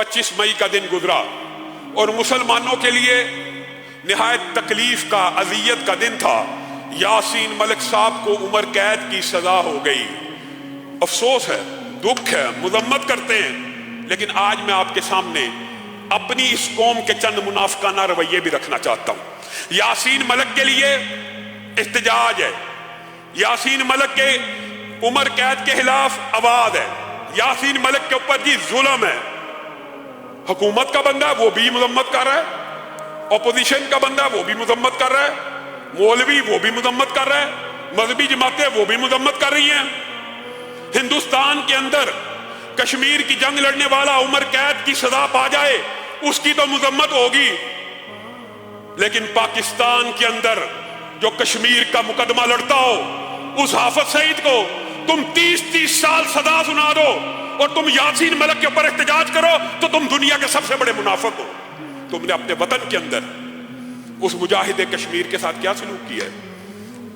25 مئی کا دن گزرا اور مسلمانوں کے لیے نہایت تکلیف کا، اذیت کا دن تھا۔ یاسین ملک صاحب کو عمر قید کی سزا ہو گئی۔ افسوس ہے، دکھ ہے، مذمت کرتے ہیں، لیکن آج میں آپ کے سامنے اپنی اس قوم کے چند منافقانہ رویے بھی رکھنا چاہتا ہوں۔ یاسین ملک کے لیے احتجاج ہے، یاسین ملک کے عمر قید کے خلاف آواز ہے، یاسین ملک کے اوپر جی ظلم ہے۔ حکومت کا بندہ وہ بھی مذمت کر رہا ہے، اپوزیشن کا بندہ وہ بھی مذمت کر رہا ہے، مولوی وہ بھی مذمت کر رہا ہے، مذہبی جماعتیں وہ بھی مذمت کر رہی ہیں۔ ہندوستان کے اندر کشمیر کی جنگ لڑنے والا عمر قید کی سزا پا جائے اس کی تو مذمت ہوگی، لیکن پاکستان کے اندر جو کشمیر کا مقدمہ لڑتا ہو اس حافظ سعید کو تم 30 سال سزا سنا دو اور تم یاسین ملک کے اوپر احتجاج کرو تو تم دنیا کے سب سے بڑے منافق ہو۔ تم نے اپنے وطن کے اندر اس مجاہد کشمیر کے ساتھ کیا سلوک کیا ہے؟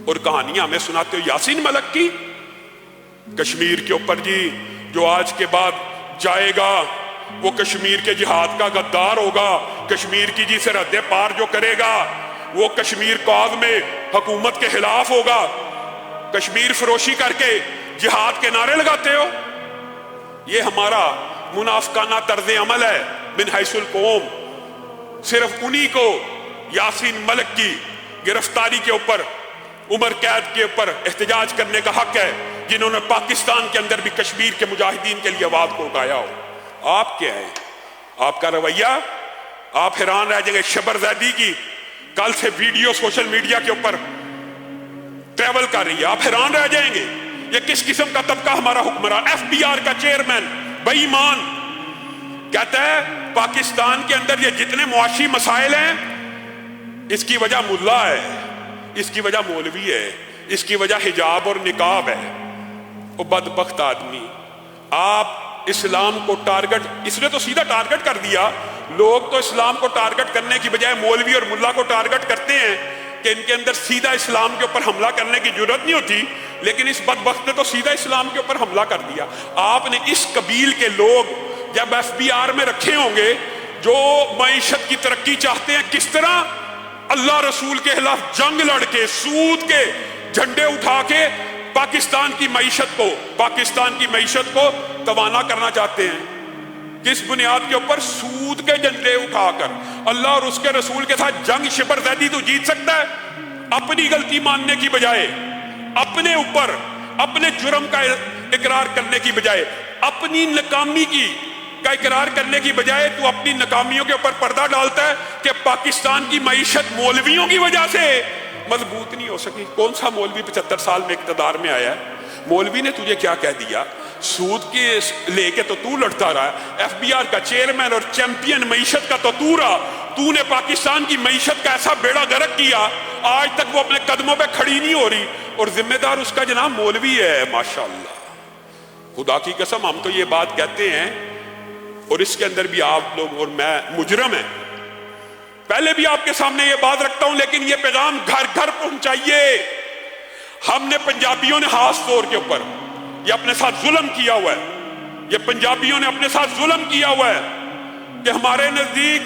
اور کہانیاں ہمیں سناتے ہو یاسین ملک کی، کشمیر کے اوپر جی جو آج کے بعد جائے گا وہ کشمیر کے جہاد کا غدار ہوگا، کشمیر کی جی سرحدیں پار جو کرے گا وہ کشمیر کاز میں حکومت کے خلاف ہوگا، کشمیر فروشی کر کے جہاد کے نعرے لگاتے ہو۔ یہ ہمارا منافقانہ طرز عمل ہے من حیث القوم۔ صرف انہی کو یاسین ملک کی گرفتاری کے اوپر، عمر قید کے اوپر احتجاج کرنے کا حق ہے جنہوں نے پاکستان کے اندر بھی کشمیر کے مجاہدین کے لیے آواز کو اٹھایا ہو۔ آپ کیا ہے؟ آپ کا رویہ، آپ حیران رہ جائیں گے۔ شبر زیدی کی کل سے ویڈیو سوشل میڈیا کے اوپر ٹریول کر رہی ہے، آپ حیران رہ جائیں گے یہ کس قسم کا طبقہ ہمارا حکمران، ایف بی آر کا چیئرمین بے ایمان کہتا ہے پاکستان کے اندر یہ جتنے معاشی مسائل ہیں اس کی وجہ ملا ہے، اس کی وجہ مولوی ہے، اس کی وجہ حجاب اور نقاب ہے۔ وہ بدبخت آدمی، آپ اسلام کو ٹارگٹ، اس نے تو سیدھا ٹارگٹ کر دیا۔ لوگ تو اسلام کو ٹارگٹ کرنے کی بجائے مولوی اور ملا کو ٹارگٹ کرتے ہیں کہ ان کے اندر سیدھا اسلام کے اوپر حملہ کرنے کی ضرورت نہیں ہوتی، لیکن اس بدبخت نے تو سیدھا اسلام کے اوپر حملہ کر دیا۔ آپ نے اس قبیل کے لوگ جب ایف بی آر میں رکھے ہوں گے جو معیشت کی ترقی چاہتے ہیں، کس طرح اللہ رسول کے خلاف جنگ لڑ کے سود کے جھنڈے اٹھا کے پاکستان کی معیشت کو توانا کرنا چاہتے ہیں۔ کس بنیاد کے اوپر؟ سود کے جھنڈے اٹھا کر۔ اللہ اور اس کے رسول کے ساتھ جنگ شبر زیدی تو جیت سکتا ہے اپنی غلطی ماننے کی بجائے، اپنے اوپر اپنے جرم کا اقرار کرنے کی بجائے، اپنی ناکامی کا اقرار کرنے کی بجائے تو اپنی ناکامیوں کے اوپر پردہ ڈالتا ہے کہ پاکستان کی معیشت مولویوں کی وجہ سے مضبوط نہیں ہو سکی۔ کون سا مولوی 75 سال میں اقتدار میں آیا ہے؟ مولوی نے تجھے کیا کہہ دیا؟ سود کے لے کے تو لڑتا رہا، ایف بی آر کا چیئرمین اور چیمپئن معیشت کا تو رہا، تو نے پاکستان کی معیشت کا ایسا بیڑا غرق کیا آج تک وہ اپنے قدموں پہ کھڑی نہیں ہو رہی، اور ذمہ دار اس کا جناب مولوی ہے۔ ماشاءاللہ، خدا کی قسم ہم تو یہ بات کہتے ہیں اور اس کے اندر بھی آپ لوگ اور میں مجرم ہیں۔ پہلے بھی آپ کے سامنے یہ بات رکھتا ہوں، لیکن یہ پیغام گھر گھر پہنچائیے۔ ہم نے پنجابیوں نے خاص طور کے اوپر یہ اپنے ساتھ ظلم کیا ہوا ہے، یہ پنجابیوں نے اپنے ساتھ ظلم کیا ہوا ہے کہ ہمارے نزدیک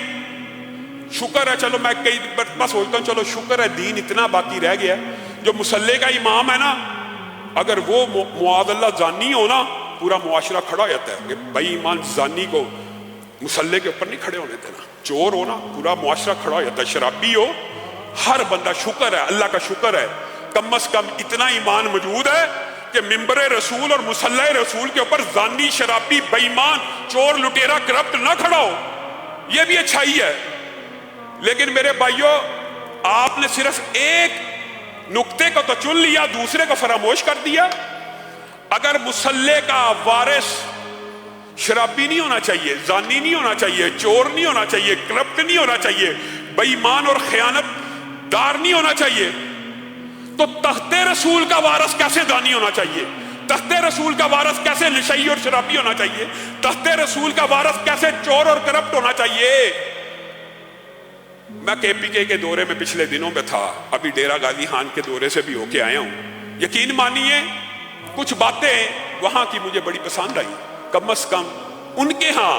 شکر ہے، چلو میں کئی مرتبہ سوچتا ہوں چلو شکر ہے دین اتنا باقی رہ گیا ہے، جو مسلح کا امام ہے نا، اگر وہ معاذ اللہ زانی ہو نا پورا معاشرہ کھڑا ہو جاتا ہے کہ بھائی ایمان زانی کو مسلح کے اوپر نہیں کھڑے ہونے دینا، چور ہو نا پورا معاشرہ کھڑا ہو جاتا ہے، شرابی ہو ہر بندہ، شکر ہے اللہ کا شکر ہے کم از کم اتنا ایمان موجود ہے کہ ممبر رسول اور مسلح رسول کے اوپر زانی، شرابی، بے ایمان، چور، لٹیرا، کرپٹ نہ کھڑا ہو، یہ بھی اچھائی ہے۔ لیکن میرے بھائیوں، آپ نے صرف ایک نقطے کو تو چن لیا، دوسرے کو فراموش کر دیا۔ اگر مسلح کا وارث شرابی نہیں ہونا چاہیے، زانی نہیں ہونا چاہیے، چور نہیں ہونا چاہیے، کرپٹ نہیں ہونا چاہیے، بے ایمان اور خیانت دار نہیں ہونا چاہیے، تو تخت رسول کا وارث کیسے زانی ہونا چاہیے؟ تخت رسول کا وارث کیسے نشئی اور شرابی ہونا چاہیے؟ تخت رسول کا وارث کیسے چور اور کرپٹ ہونا چاہیے؟ میں کے پی کے دورے میں پچھلے دنوں میں تھا، ابھی ڈیرہ غازی خان کے دورے سے بھی ہو کے آیا ہوں۔ یقین مانیے کچھ باتیں وہاں کی مجھے بڑی پسند آئی، کم از کم ان کے ہاں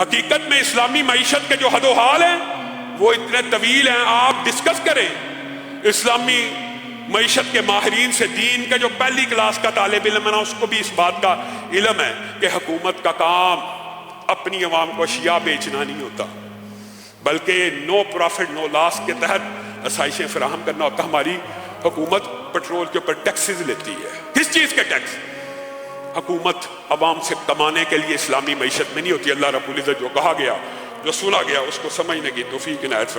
حقیقت میں اسلامی معیشت کے جو حد و حال ہیں وہ اتنے طویل ہیں. آپ ڈسکس کریں اسلامی معیشت کے ماہرین سے. دین کا جو پہلی کلاس کا طالب علم ہے نا اس کو بھی اس بات کا علم ہے کہ حکومت کا کام اپنی عوام کو اشیاء بیچنا نہیں ہوتا بلکہ نو پروفٹ نو لاس کے تحت آسائشیں فراہم کرنا ہوتا. ہماری حکومت پٹرول کے اوپر ٹیکسز لیتی ہے. کس چیز کے ٹیکس؟ حکومت عوام سے کمانے کے لیے اسلامی معیشت میں نہیں ہوتی. اللہ رب العزت جو کہا گیا جو سنا گیا اس کو سمجھنے کی توفیق عنایت فرمائے.